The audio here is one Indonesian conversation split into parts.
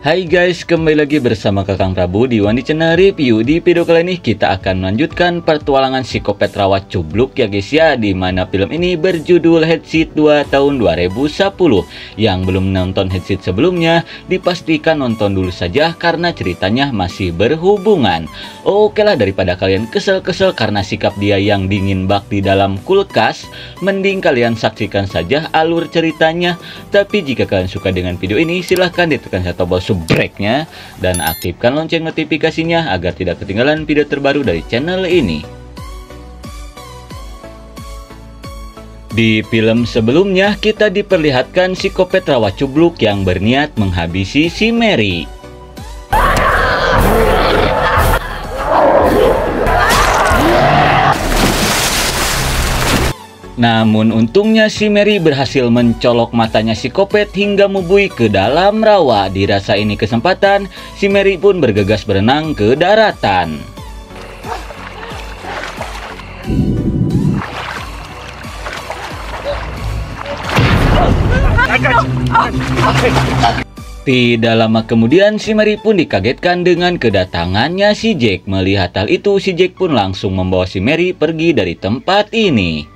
Hai guys, kembali lagi bersama Kakang Prabu di Wandi Channel Review. Di video kali ini kita akan melanjutkan petualangan psikopat rawat cubluk ya guys ya, di mana film ini berjudul Headset 2 tahun 2010. Yang belum nonton Headset sebelumnya, dipastikan nonton dulu saja karena ceritanya masih berhubungan. Oke lah, daripada kalian kesel-kesel karena sikap dia yang dingin bak di dalam kulkas, mending kalian saksikan saja alur ceritanya. Tapi jika kalian suka dengan video ini, silahkan ditekan tombol subscribe-nya dan aktifkan lonceng notifikasinya agar tidak ketinggalan video terbaru dari channel ini. Di film sebelumnya kita diperlihatkan psikopat rawat cubluk yang berniat menghabisi si Mary. Namun untungnya si Mary berhasil mencolok matanya psikopat hingga membui ke dalam rawa. Dirasa ini kesempatan, si Mary pun bergegas berenang ke daratan. Tidak lama kemudian si Mary pun dikagetkan dengan kedatangannya si Jack. Melihat hal itu, si Jack pun langsung membawa si Mary pergi dari tempat ini.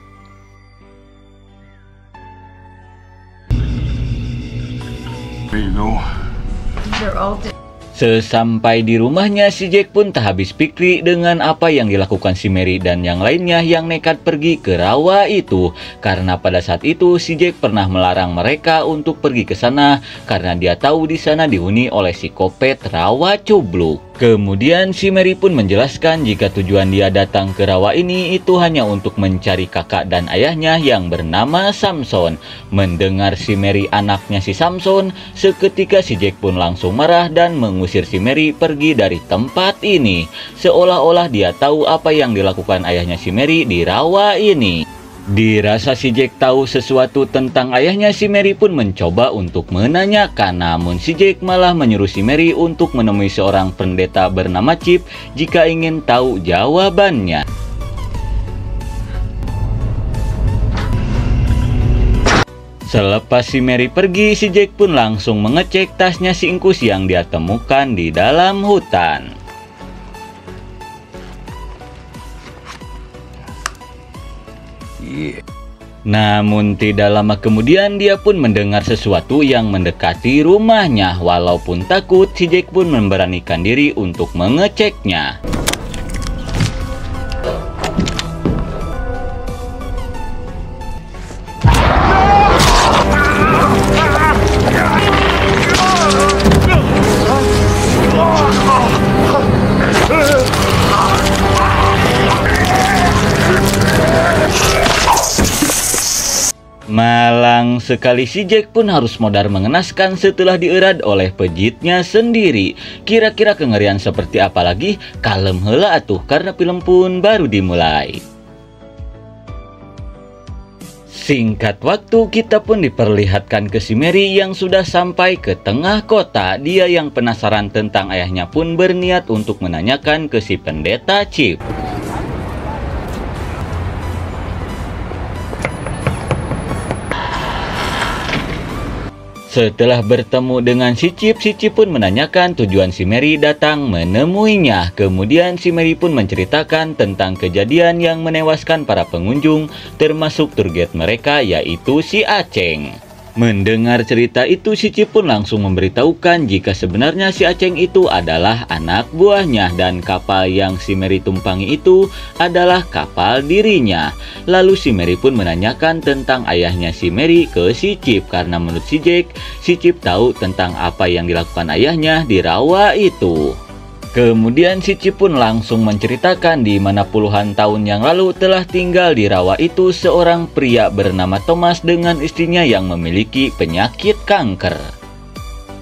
Sesampai di rumahnya, si Jack pun tak habis pikir dengan apa yang dilakukan si Mary dan yang lainnya yang nekat pergi ke rawa itu. Karena pada saat itu si Jack pernah melarang mereka untuk pergi ke sana karena dia tahu di sana dihuni oleh psikopat rawa cubluk. Kemudian si Mary pun menjelaskan jika tujuan dia datang ke rawa ini itu hanya untuk mencari kakak dan ayahnya yang bernama Samson. Mendengar si Mary anaknya si Samson, seketika si Jack pun langsung marah dan mengusir si Mary pergi dari tempat ini. Seolah-olah dia tahu apa yang dilakukan ayahnya si Mary di rawa ini. Dirasa si Jack tahu sesuatu tentang ayahnya, si Mary pun mencoba untuk menanyakan. Namun si Jack malah menyuruh si Mary untuk menemui seorang pendeta bernama Chip jika ingin tahu jawabannya. Selepas si Mary pergi, si Jack pun langsung mengecek tasnya si Ingkus yang dia temukan di dalam hutan. Namun tidak lama kemudian dia pun mendengar sesuatu yang mendekati rumahnya. Walaupun takut, si Jack pun memberanikan diri untuk mengeceknya. Malang sekali, si Jack pun harus modar mengenaskan setelah dierad oleh pejitnya sendiri. Kira-kira kengerian seperti apa lagi? Kalem heula atuh karena film pun baru dimulai. Singkat waktu kita pun diperlihatkan ke si Mary yang sudah sampai ke tengah kota. Dia yang penasaran tentang ayahnya pun berniat untuk menanyakan ke si pendeta Chip. Setelah bertemu dengan si Chip pun menanyakan tujuan si Mary datang menemuinya. Kemudian si Mary pun menceritakan tentang kejadian yang menewaskan para pengunjung, termasuk tour guide mereka yaitu si Aceng. Mendengar cerita itu, si Chip pun langsung memberitahukan jika sebenarnya si Aceng itu adalah anak buahnya dan kapal yang si Mary tumpangi itu adalah kapal dirinya. Lalu si Mary pun menanyakan tentang ayahnya si Mary ke si Chip karena menurut si Jack, si Chip tahu tentang apa yang dilakukan ayahnya di rawa itu. Kemudian si Chip pun langsung menceritakan di mana puluhan tahun yang lalu telah tinggal di rawa itu seorang pria bernama Thomas dengan istrinya yang memiliki penyakit kanker.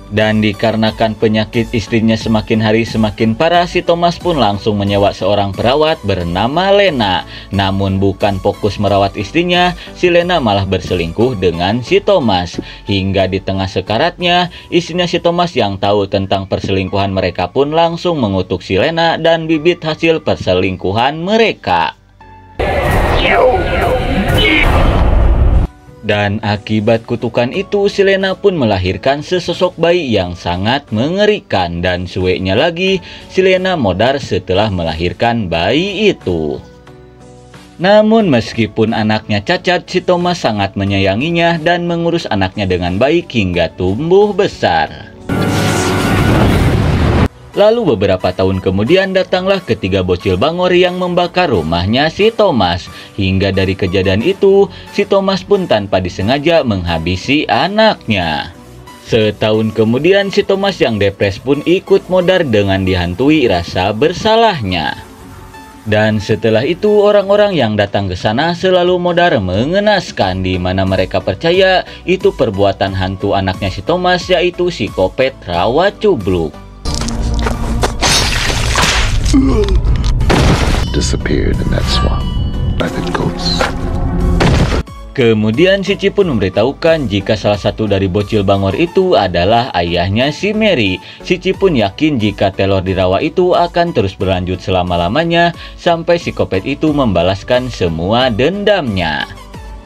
Dan dikarenakan penyakit istrinya semakin hari semakin parah, si Thomas pun langsung menyewa seorang perawat bernama Lena. Namun bukan fokus merawat istrinya, si Lena malah berselingkuh dengan si Thomas. Hingga di tengah sekaratnya, istrinya si Thomas yang tahu tentang perselingkuhan mereka pun langsung mengutuk si Lena dan bibit hasil perselingkuhan mereka. Dan akibat kutukan itu, si Lena pun melahirkan sesosok bayi yang sangat mengerikan. Dan sueknya lagi, si Lena modar setelah melahirkan bayi itu. Namun meskipun anaknya cacat, si Thomas sangat menyayanginya dan mengurus anaknya dengan baik hingga tumbuh besar. Lalu beberapa tahun kemudian datanglah ketiga bocil bangor yang membakar rumahnya si Thomas. Hingga dari kejadian itu, si Thomas pun tanpa disengaja menghabisi anaknya. Setahun kemudian si Thomas yang depres pun ikut modar dengan dihantui rasa bersalahnya. Dan setelah itu orang-orang yang datang ke sana selalu modar mengenaskan, di mana mereka percaya itu perbuatan hantu anaknya si Thomas, yaitu psikopat rawa cubluk. Disappeared in that swamp by the ghosts. Kemudian si Ci pun memberitahukan jika salah satu dari bocil bangor itu adalah ayahnya si Mary. Si Ci pun yakin jika teror di rawa itu akan terus berlanjut selama-lamanya sampai psikopat itu membalaskan semua dendamnya.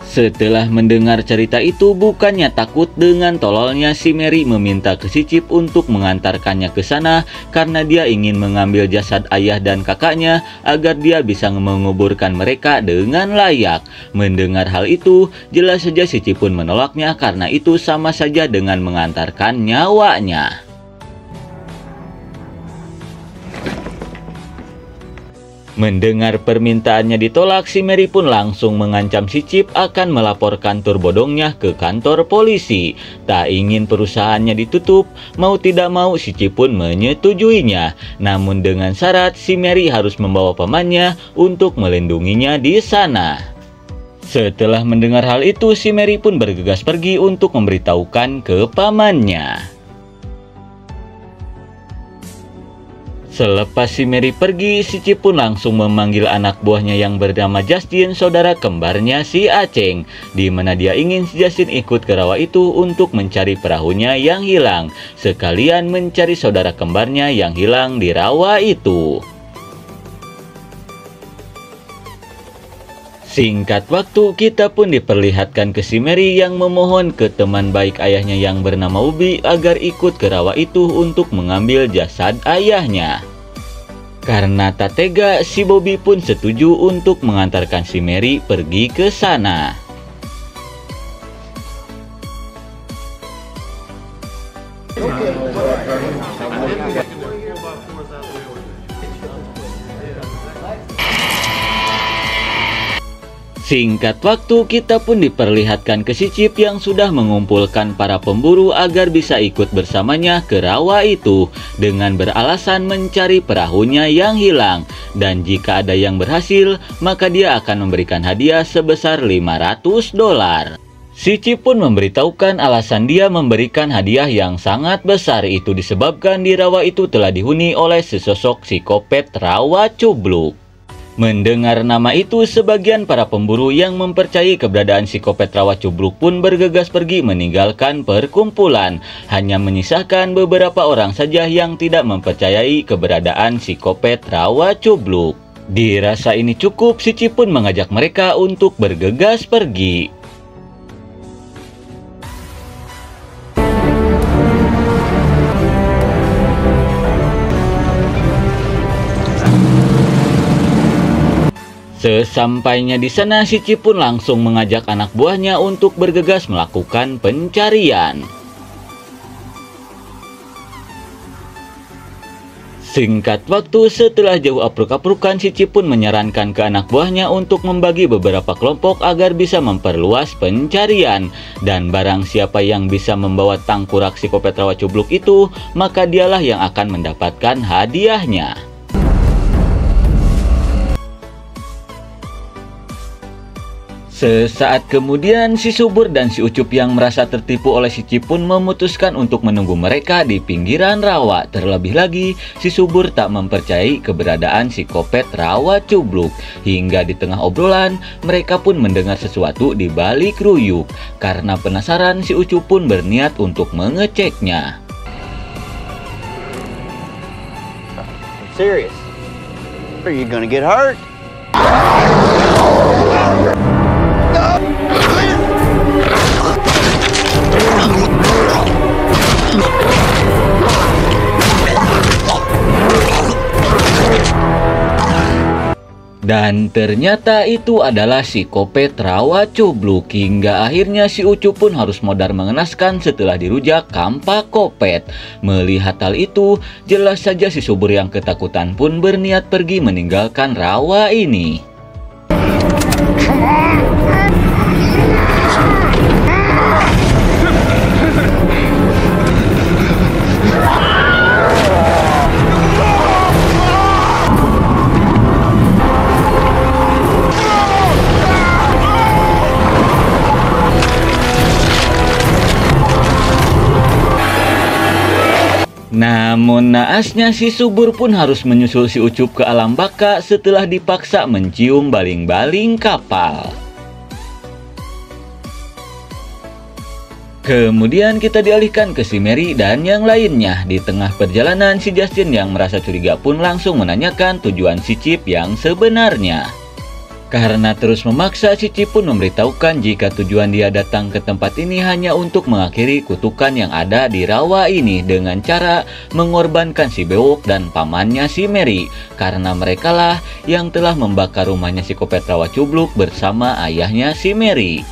Setelah mendengar cerita itu, bukannya takut dengan tololnya, si Mary meminta ke si Cip untuk mengantarkannya ke sana karena dia ingin mengambil jasad ayah dan kakaknya agar dia bisa menguburkan mereka dengan layak. Mendengar hal itu, jelas saja si Cip pun menolaknya karena itu sama saja dengan mengantarkan nyawanya. Mendengar permintaannya ditolak, si Mary pun langsung mengancam si Cip akan melaporkan tur bodongnya ke kantor polisi. Tak ingin perusahaannya ditutup, mau tidak mau si Cip pun menyetujuinya. Namun dengan syarat si Mary harus membawa pamannya untuk melindunginya di sana. Setelah mendengar hal itu, si Mary pun bergegas pergi untuk memberitahukan ke pamannya. Selepas si Mary pergi, si Cip pun langsung memanggil anak buahnya yang bernama Justin, saudara kembarnya si Aceng, di mana dia ingin si Justin ikut ke rawa itu untuk mencari perahunya yang hilang, sekalian mencari saudara kembarnya yang hilang di rawa itu. Singkat waktu, kita pun diperlihatkan ke si Mary yang memohon ke teman baik ayahnya yang bernama Ubi agar ikut ke rawa itu untuk mengambil jasad ayahnya. Karena tak tega, si Bobby pun setuju untuk mengantarkan si Mary pergi ke sana. Singkat waktu, kita pun diperlihatkan ke si Cip yang sudah mengumpulkan para pemburu agar bisa ikut bersamanya ke rawa itu dengan beralasan mencari perahunya yang hilang. Dan jika ada yang berhasil, maka dia akan memberikan hadiah sebesar $500. Si Cip pun memberitahukan alasan dia memberikan hadiah yang sangat besar itu disebabkan di rawa itu telah dihuni oleh sesosok psikopat rawa cubluk. Mendengar nama itu, sebagian para pemburu yang mempercayai keberadaan psikopat rawa cubluk pun bergegas pergi meninggalkan perkumpulan. Hanya menyisakan beberapa orang saja yang tidak mempercayai keberadaan psikopat rawa cubluk. Dirasa ini cukup, si Cip pun mengajak mereka untuk bergegas pergi. Sesampainya di sana, si Cip pun langsung mengajak anak buahnya untuk bergegas melakukan pencarian. Singkat waktu, setelah jauh apruk-aprukan, si Cip pun menyarankan ke anak buahnya untuk membagi beberapa kelompok agar bisa memperluas pencarian. Dan barang siapa yang bisa membawa tangkurak psikopat rawa cubluk itu, maka dialah yang akan mendapatkan hadiahnya. Sesaat kemudian, si Subur dan si Ucup yang merasa tertipu oleh si Cip pun memutuskan untuk menunggu mereka di pinggiran rawa. Terlebih lagi, si Subur tak mempercayai keberadaan psikopat rawa cubluk. Hingga di tengah obrolan, mereka pun mendengar sesuatu di balik ruyuk. Karena penasaran, si Ucup pun berniat untuk mengeceknya. Serious? Are you gonna get hurt? Dan ternyata itu adalah si Kopet rawa cubluk. Hingga akhirnya si Ucup pun harus modar mengenaskan setelah dirujak kampak Kopet. Melihat hal itu, jelas saja si Subur yang ketakutan pun berniat pergi meninggalkan rawa ini. Namun naasnya si Subur pun harus menyusul si Ucup ke alam baka setelah dipaksa mencium baling-baling kapal. Kemudian kita dialihkan ke si Mary dan yang lainnya. Di tengah perjalanan si Justin yang merasa curiga pun langsung menanyakan tujuan si Chip yang sebenarnya. Karena terus memaksa, si Chip pun memberitahukan jika tujuan dia datang ke tempat ini hanya untuk mengakhiri kutukan yang ada di rawa ini dengan cara mengorbankan si Bewok dan pamannya si Mary. Karena merekalah yang telah membakar rumahnya si Kopet rawa cubluk bersama ayahnya si Mary.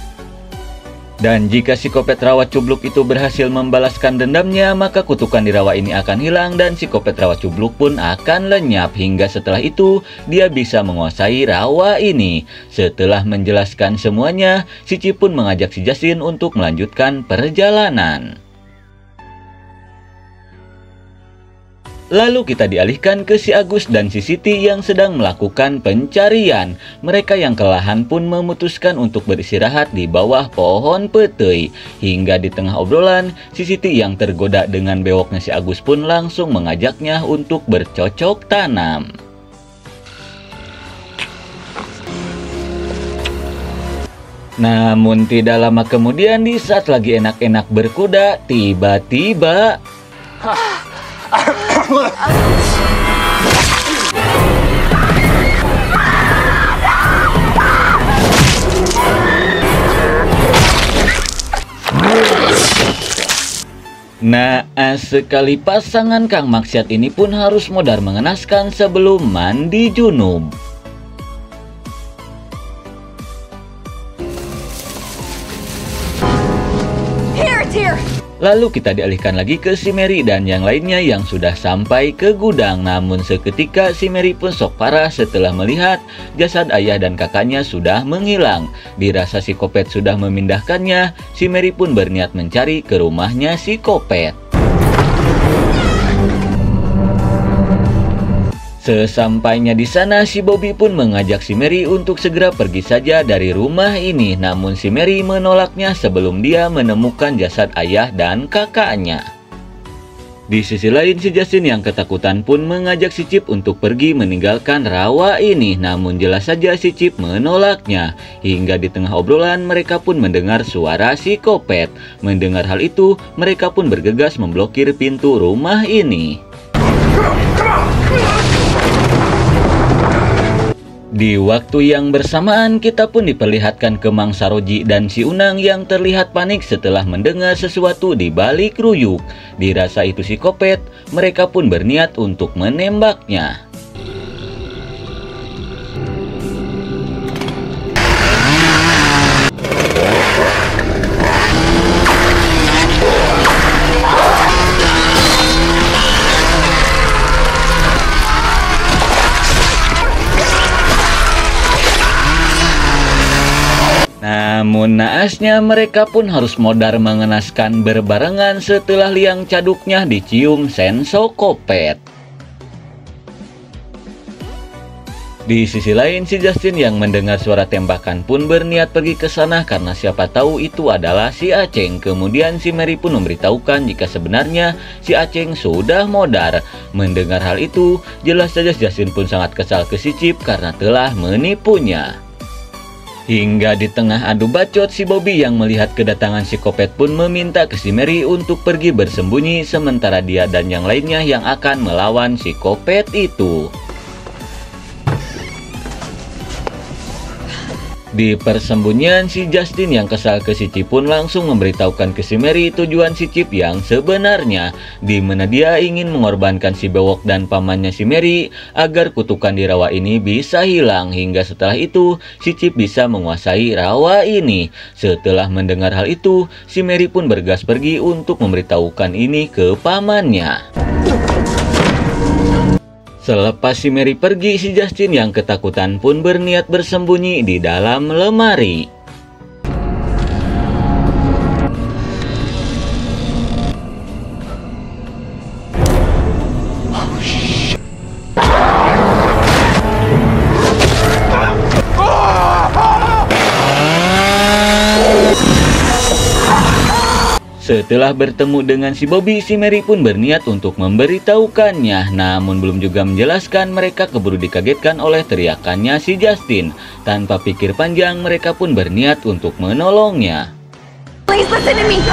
Dan jika si Kopet rawa cubluk itu berhasil membalaskan dendamnya, maka kutukan di rawa ini akan hilang dan si Kopet rawa cubluk pun akan lenyap. Hingga setelah itu, dia bisa menguasai rawa ini. Setelah menjelaskan semuanya, si Chip pun mengajak si Justin untuk melanjutkan perjalanan. Lalu kita dialihkan ke si Agus dan si Siti yang sedang melakukan pencarian. Mereka yang kelelahan pun memutuskan untuk beristirahat di bawah pohon petei. Hingga di tengah obrolan, si Siti yang tergoda dengan bewoknya si Agus pun langsung mengajaknya untuk bercocok tanam. Namun tidak lama kemudian, di saat lagi enak-enak berkuda, tiba-tiba naas sekali pasangan Kang Maksiat ini pun harus modar mengenaskan sebelum mandi junub. Lalu kita dialihkan lagi ke si Mary dan yang lainnya yang sudah sampai ke gudang. Namun seketika si Mary pun sok parah setelah melihat jasad ayah dan kakaknya sudah menghilang. Dirasa si Kopet sudah memindahkannya, si Mary pun berniat mencari ke rumahnya si Kopet. Sesampainya di sana, si Bobby pun mengajak si Mary untuk segera pergi saja dari rumah ini. Namun si Mary menolaknya sebelum dia menemukan jasad ayah dan kakaknya. Di sisi lain, si Justin yang ketakutan pun mengajak si Chip untuk pergi meninggalkan rawa ini. Namun jelas saja si Chip menolaknya. Hingga di tengah obrolan, mereka pun mendengar suara si Kopet. Mendengar hal itu, mereka pun bergegas memblokir pintu rumah ini. Di waktu yang bersamaan, kita pun diperlihatkan ke Mang Saroji dan si Unang yang terlihat panik setelah mendengar sesuatu di balik ruyuk. Dirasa itu si Kopet, mereka pun berniat untuk menembaknya. Namun naasnya mereka pun harus modar mengenaskan berbarengan setelah liang caduknya dicium Senso Kopet. Di sisi lain, si Justin yang mendengar suara tembakan pun berniat pergi ke sana karena siapa tahu itu adalah si Aceng. Kemudian si Mary pun memberitahukan jika sebenarnya si Aceng sudah modar. Mendengar hal itu, jelas saja Justin pun sangat kesal ke si Chip karena telah menipunya. Hingga di tengah adu bacot, si Bobby yang melihat kedatangan si Kopet pun meminta ke si Mary untuk pergi bersembunyi sementara dia dan yang lainnya yang akan melawan si Kopet itu. Di persembunyian, si Justin yang kesal ke si Chip pun langsung memberitahukan ke si Mary tujuan si Chip yang sebenarnya, di mana dia ingin mengorbankan si Bewok dan pamannya si Mary agar kutukan di rawa ini bisa hilang, hingga setelah itu si Chip bisa menguasai rawa ini. Setelah mendengar hal itu, si Mary pun bergegas pergi untuk memberitahukan ini ke pamannya. Selepas si Mary pergi, si Justin yang ketakutan pun berniat bersembunyi di dalam lemari. Setelah bertemu dengan si Bobby, si Mary pun berniat untuk memberitahukannya. Namun belum juga menjelaskan, mereka keburu dikagetkan oleh teriakannya si Justin. Tanpa pikir panjang, mereka pun berniat untuk menolongnya. Please listen to me.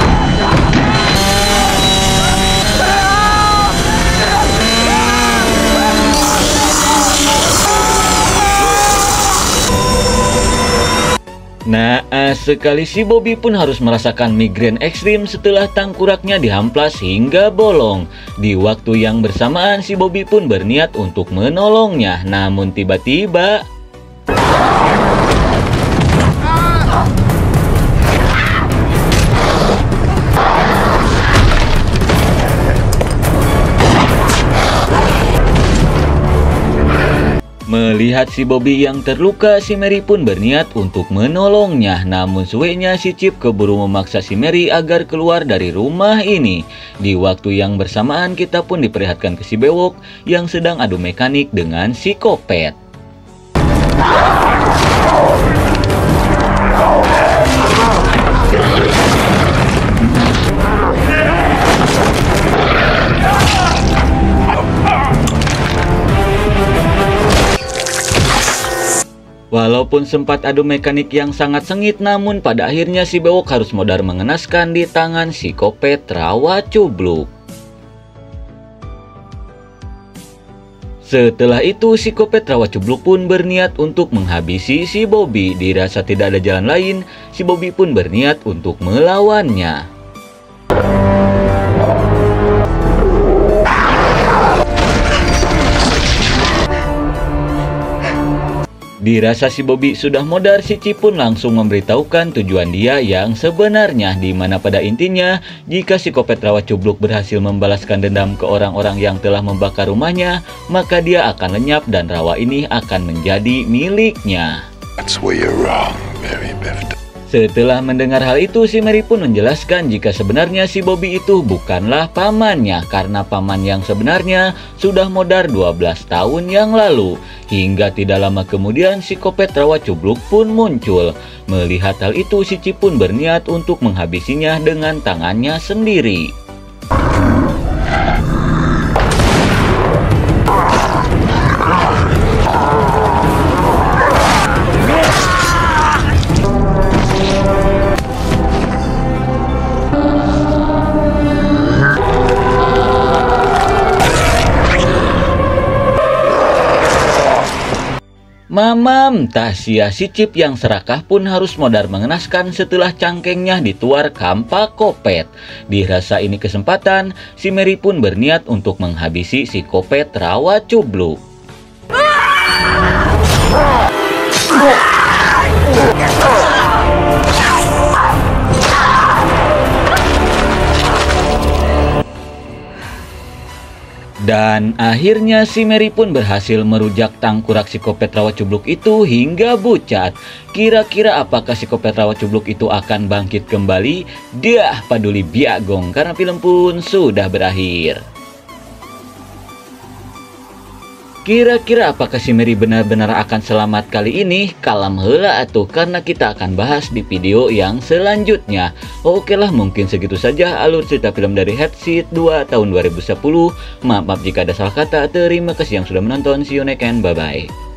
Naas sekali, si Bobby pun harus merasakan migrain ekstrim setelah tangkuraknya dihamplas hingga bolong. Di waktu yang bersamaan, si Bobby pun berniat untuk menolongnya. Namun tiba-tiba melihat si Bobby yang terluka, si Mary pun berniat untuk menolongnya. Namun suenya, si Chip keburu memaksa si Mary agar keluar dari rumah ini. Di waktu yang bersamaan, kita pun diperlihatkan ke si Bewok yang sedang adu mekanik dengan si Kopet. Walaupun sempat adu mekanik yang sangat sengit, namun pada akhirnya si Bewok harus modar mengenaskan di tangan si Kopet Rawa Cubluk. Setelah itu, si Kopet Rawa Cubluk pun berniat untuk menghabisi si Bobby. Dirasa tidak ada jalan lain, si Bobby pun berniat untuk melawannya. Dirasa si Bobby sudah modar, si Chip pun langsung memberitahukan tujuan dia yang sebenarnya, di mana pada intinya jika si Kopet Rawa Cubluk berhasil membalaskan dendam ke orang-orang yang telah membakar rumahnya, maka dia akan lenyap dan rawa ini akan menjadi miliknya. That's where you're wrong, Mary Beth. Setelah mendengar hal itu, si Mary pun menjelaskan jika sebenarnya si Bobby itu bukanlah pamannya, karena paman yang sebenarnya sudah modar 12 tahun yang lalu. Hingga tidak lama kemudian, si Kopet Rawa Cubluk pun muncul. Melihat hal itu, si Chip pun berniat untuk menghabisinya dengan tangannya sendiri. Mamam, tak sia si Chip yang serakah pun harus modar mengenaskan setelah cangkengnya dituar kampak Kopet. Dirasa ini kesempatan, si Mary pun berniat untuk menghabisi si Kopet Rawa Cubluk. Dan akhirnya si Mary pun berhasil merujak tangkurak si Kopet Rawa Cubluk itu hingga bucat. Kira-kira apakah si Kopet Rawa Cubluk itu akan bangkit kembali? Dah paduli biagong, karena film pun sudah berakhir. Kira-kira apakah si Mary benar-benar akan selamat kali ini? Kalam heula atuh, karena kita akan bahas di video yang selanjutnya. Oke lah, mungkin segitu saja alur cerita film dari Headset 2 tahun 2010. Maaf jika ada salah kata. Terima kasih yang sudah menonton. See you next and bye-bye.